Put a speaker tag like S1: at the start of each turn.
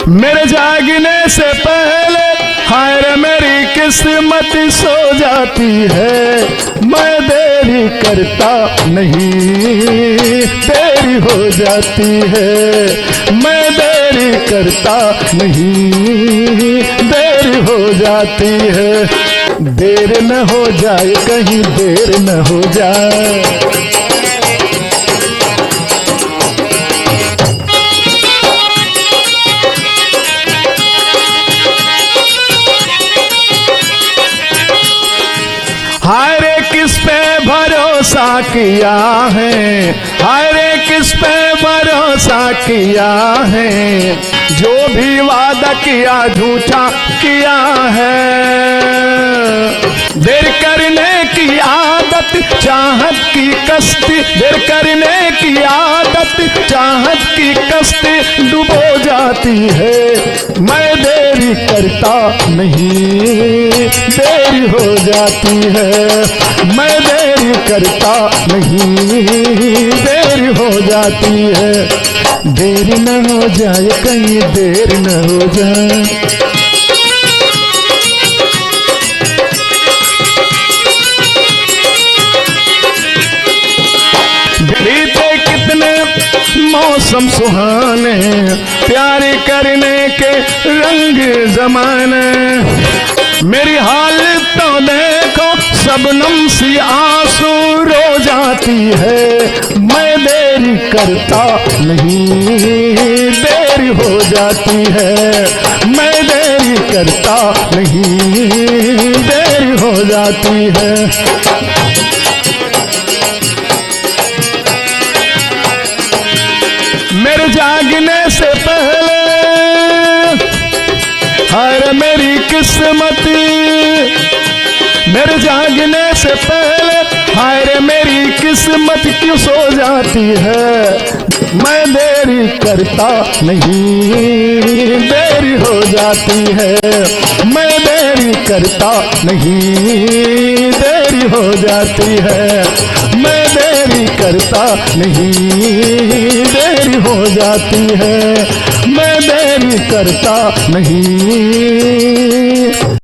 S1: मेरे जागने से पहले हाय रे मेरी किस्मत सो जाती है। मैं देरी करता नहीं, देरी हो जाती है। मैं देरी करता नहीं, देरी हो जाती है। देर न हो जाए कहीं, देर न हो जाए। हाय रे किस पे भरोसा किया है, हाय रे किस पे भरोसा किया है। जो भी वादा किया झूठा किया है। देर करने की आदत चाहत की कश्ती, देर करने की आदत चाहत की कश्ती डुबो जाती है। मैं देरी करता नहीं, देरी हो जाती है। मैं देरी करता नहीं, देरी हो जाती है। देरी न हो जाए कहीं, देर न हो जाए। बीते कितने मौसम सुहाने, प्यार करने के रंग जमाने। मेरी हालत तो देखो शबनम सी आंसू रो जाती है। मैं देरी करता नहीं, देरी हो जाती है। मैं देरी करता नहीं, देरी हो जाती है। मेरे जागने से पहले हाय मेरी किस्मत, मेरे जागने से पहले हाय रे मेरी किस्मत क्यों सो जाती है। मैं देरी करता नहीं, देरी हो जाती है। मैं देरी करता नहीं, देरी हो जाती है। मैं देरी करता नहीं, देरी हो जाती है। मैं देरी करता नहीं।